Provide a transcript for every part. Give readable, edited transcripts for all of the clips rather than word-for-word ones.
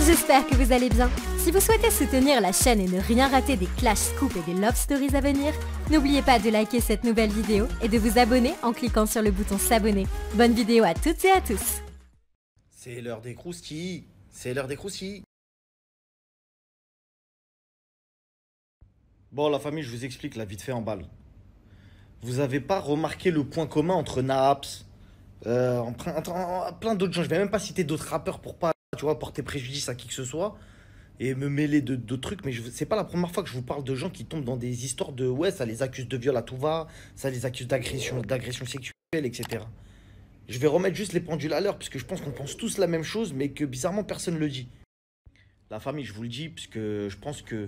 J'espère que vous allez bien. Si vous souhaitez soutenir la chaîne et ne rien rater des Clash Scoop et des Love Stories à venir, n'oubliez pas de liker cette nouvelle vidéo et de vous abonner en cliquant sur le bouton s'abonner. Bonne vidéo à toutes et à tous. C'est l'heure des croustilles. C'est l'heure des croustilles. Bon, la famille, je vous explique la vite fait en balle. Vous avez pas remarqué le point commun entre Naps, plein d'autres gens. Je vais même pas citer d'autres rappeurs pour pas, tu vois, porter préjudice à qui que ce soit et me mêler d'autres trucs. Mais c'est pas la première fois que je vous parle de gens qui tombent dans des histoires de ouais, ça les accuse de viol à tout va, ça les accuse d'agression sexuelle, etc. Je vais remettre juste les pendules à l'heure parce que je pense qu'on pense tous la même chose, mais que bizarrement personne le dit. La famille, je vous le dis, parce que je pense que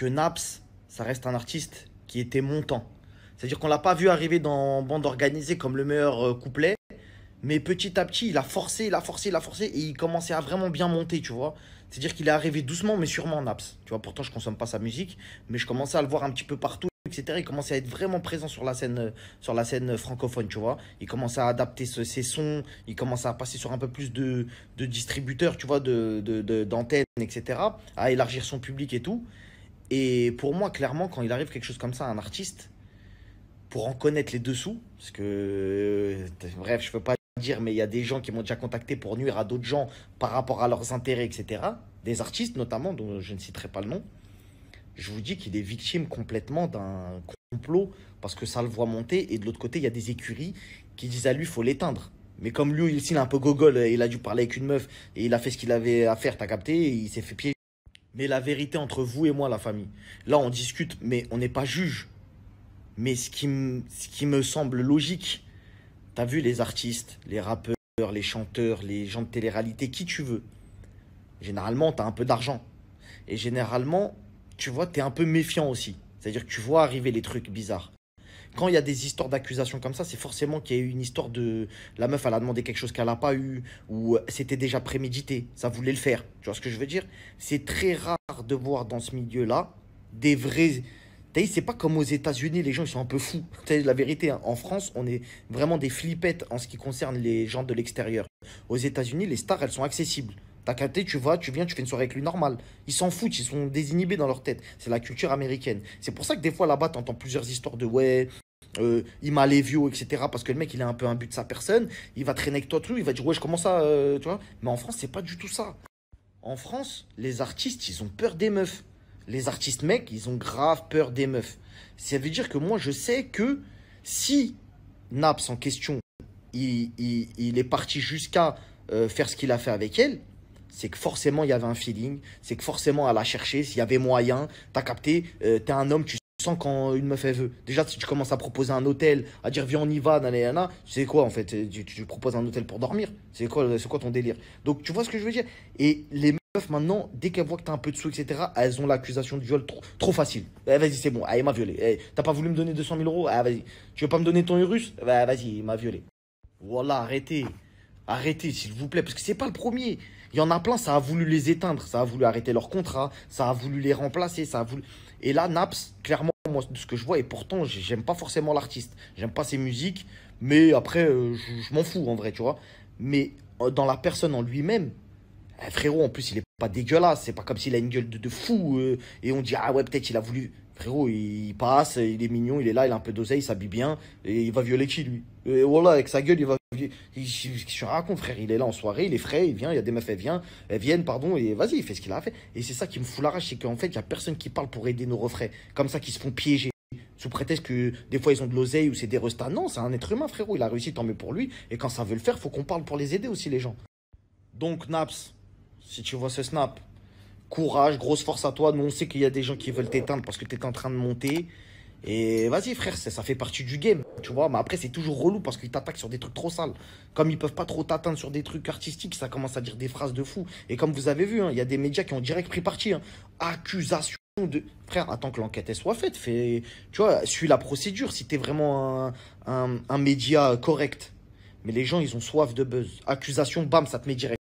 Naps, ça reste un artiste qui était montant. C'est-à-dire qu'on l'a pas vu arriver dans bande organisée comme le meilleur couplet, mais petit à petit, il a forcé, et il commençait à vraiment bien monter, tu vois. C'est-à-dire qu'il est arrivé doucement, mais sûrement Naps. Tu vois, pourtant, je consomme pas sa musique, mais je commençais à le voir un petit peu partout, etc. Il commençait à être vraiment présent sur la scène francophone, tu vois. Il commençait à adapter ses sons, il commençait à passer sur un peu plus de distributeurs, tu vois, d'antennes, etc. À élargir son public et tout. Et pour moi, clairement, quand il arrive quelque chose comme ça à un artiste, pour en connaître les dessous, parce que, bref, je ne peux pas dire, mais il y a des gens qui m'ont déjà contacté pour nuire à d'autres gens par rapport à leurs intérêts, etc. Des artistes notamment, dont je ne citerai pas le nom. Je vous dis qu'il est victime complètement d'un complot, parce que ça le voit monter, et de l'autre côté, il y a des écuries qui disent à lui, il faut l'éteindre. Mais comme lui, il est un peu gogol, il a dû parler avec une meuf, et il a fait ce qu'il avait à faire, t'as capté, et il s'est fait piéger. Mais la vérité entre vous et moi, la famille, là on discute, mais on n'est pas juge. Mais ce qui me semble logique, t'as vu les artistes, les rappeurs, les chanteurs, les gens de télé-réalité, qui tu veux. Généralement, t'as un peu d'argent. Et généralement, tu vois, t'es un peu méfiant aussi. C'est-à-dire que tu vois arriver les trucs bizarres. Quand il y a des histoires d'accusations comme ça, c'est forcément qu'il y a eu une histoire de... La meuf, elle a demandé quelque chose qu'elle n'a pas eu, ou c'était déjà prémédité, ça voulait le faire. Tu vois ce que je veux dire? C'est très rare de voir dans ce milieu-là des vrais... C'est pas comme aux États-Unis, les gens ils sont un peu fous. C'est la vérité, hein. En France, on est vraiment des flippettes en ce qui concerne les gens de l'extérieur. Aux États-Unis, les stars, elles sont accessibles. T'as capté, tu vas, tu viens, tu fais une soirée avec lui normale. Ils s'en foutent, ils sont désinhibés dans leur tête. C'est la culture américaine. C'est pour ça que des fois là-bas, t'entends plusieurs histoires de ouais, il m'a lévio, etc. Parce que le mec, il a un peu un but de sa personne. Il va traîner avec toi, tout. Il va dire ouais, je commence à. Tu vois. Mais en France, c'est pas du tout ça. En France, les artistes, ils ont peur des meufs. Les artistes mecs, ils ont grave peur des meufs. Ça veut dire que moi, je sais que si Naps en question, il est parti jusqu'à faire ce qu'il a fait avec elle, c'est que forcément, il y avait un feeling. C'est que forcément, elle a cherché, s'il y avait moyen. T'as capté, t'es un homme, tu sens quand une meuf, elle veut. Déjà, si tu commences à proposer un hôtel, à dire viens, on y va, nanana, c'est quoi en fait? Tu proposes un hôtel pour dormir? C'est quoi ton délire? Donc, tu vois ce que je veux dire? Et les meufs, maintenant, dès qu'elles voient que t'as un peu de sous, etc., elles ont l'accusation de viol trop facile. Eh, vas-y, c'est bon. Ah, il m'a violé. Eh, t'as pas voulu me donner 200 000 euros? Ah, vas-y. Tu veux pas me donner ton Urus? Bah, vas-y, il m'a violé. Voilà, arrêtez. Arrêtez, s'il vous plaît, parce que c'est pas le premier. Il y en a plein, ça a voulu les éteindre, ça a voulu arrêter leur contrat, ça a voulu les remplacer, ça a voulu... Et là, Naps, clairement, moi, de ce que je vois, et pourtant, j'aime pas forcément l'artiste. J'aime pas ses musiques, mais après, je m'en fous, en vrai, tu vois. Mais dans la personne en lui-même, frérot, en plus, il est pas dégueulasse. C'est pas comme s'il a une gueule de fou, et on dit, ah ouais, peut-être il a voulu... Frérot, il passe, il est mignon, il est là, il a un peu d'oseille, il s'habille bien, et il va violer qui, lui? Et voilà, avec sa gueule, il va... Je raconte, frère, il est là en soirée, il est frais, il vient, il y a des meufs, elles viennent, pardon, et vas-y, il fait ce qu'il a fait. Et c'est ça qui me fout la rage, c'est qu'en fait, il n'y a personne qui parle pour aider nos refrains, comme ça, qui se font piéger. Sous prétexte que des fois ils ont de l'oseille ou c'est des restats. Non, c'est un être humain, frérot, il a réussi, tant mieux pour lui. Et quand ça veut le faire, faut qu'on parle pour les aider aussi, les gens. Donc, Naps, si tu vois ce snap, courage, grosse force à toi. Nous, on sait qu'il y a des gens qui veulent t'éteindre parce que tu es en train de monter. Et vas-y, frère, ça fait partie du game, tu vois. Mais après, c'est toujours relou parce qu'ils t'attaquent sur des trucs trop sales. Comme ils peuvent pas trop t'atteindre sur des trucs artistiques, ça commence à dire des phrases de fou. Et comme vous avez vu, il y a des médias qui ont direct pris parti. Accusation de... Frère, attends que l'enquête soit faite. Tu vois, suis la procédure si t'es vraiment un média correct. Mais les gens, ils ont soif de buzz. Accusation, bam, ça te met direct.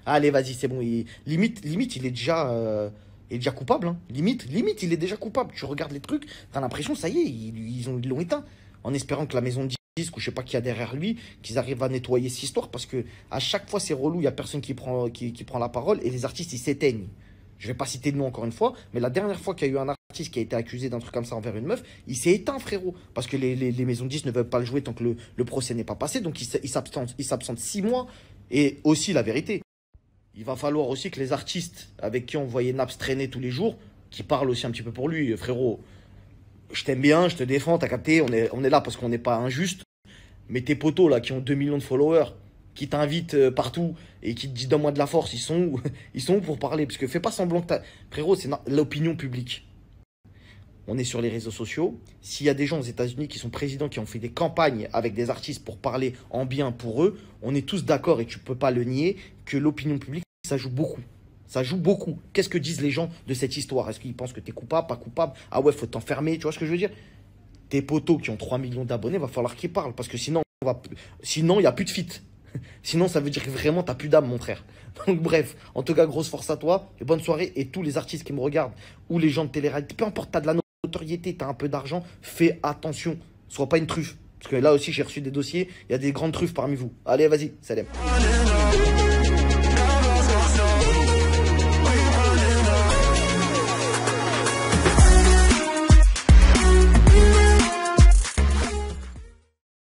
Allez, vas-y, c'est bon. Limite, il est déjà coupable. Hein. Limite, il est déjà coupable. Tu regardes les trucs, t'as l'impression, ça y est, ils l'ont éteint. En espérant que la maison de ou je sais pas qui y a derrière lui, qu'ils arrivent à nettoyer cette histoire parce que à chaque fois c'est relou, il y a personne qui prend la parole et les artistes ils s'éteignent. Je vais pas citer de nom encore une fois, mais la dernière fois qu'il y a eu un artiste qui a été accusé d'un truc comme ça envers une meuf, il s'est éteint, frérot, parce que les maisons de disques ne veulent pas le jouer tant que le procès n'est pas passé, donc il s'absente 6 mois. Et aussi la vérité, il va falloir aussi que les artistes avec qui on voyait Naps traîner tous les jours, qui parlent aussi un petit peu pour lui, frérot. Je t'aime bien, je te défends, t'as capté, on est là parce qu'on n'est pas injuste. Mais tes potos là qui ont 2 millions de followers, qui t'invitent partout et qui te disent donne-moi de la force, ils sont où? Ils sont où pour parler? Parce que fais pas semblant que t'as. Frérot, c'est l'opinion publique. On est sur les réseaux sociaux. S'il y a des gens aux États-Unis qui sont présidents, qui ont fait des campagnes avec des artistes pour parler en bien pour eux, on est tous d'accord et tu peux pas le nier que l'opinion publique, ça joue beaucoup. Ça joue beaucoup. Qu'est-ce que disent les gens de cette histoire? Est-ce qu'ils pensent que t'es coupable, pas coupable? Ah ouais, faut t'enfermer, tu vois ce que je veux dire? Tes potos qui ont 3 millions d'abonnés, va falloir qu'ils parlent parce que sinon, sinon il n'y a plus de fit. Sinon, ça veut dire que vraiment, t'as plus d'âme, mon frère. Donc, bref, en tout cas, grosse force à toi et bonne soirée. Et tous les artistes qui me regardent ou les gens de télé-réalité, peu importe, t'as de la notoriété, t'as un peu d'argent, fais attention. Sois pas une truffe. Parce que là aussi, j'ai reçu des dossiers, il y a des grandes truffes parmi vous. Allez, vas-y, salam.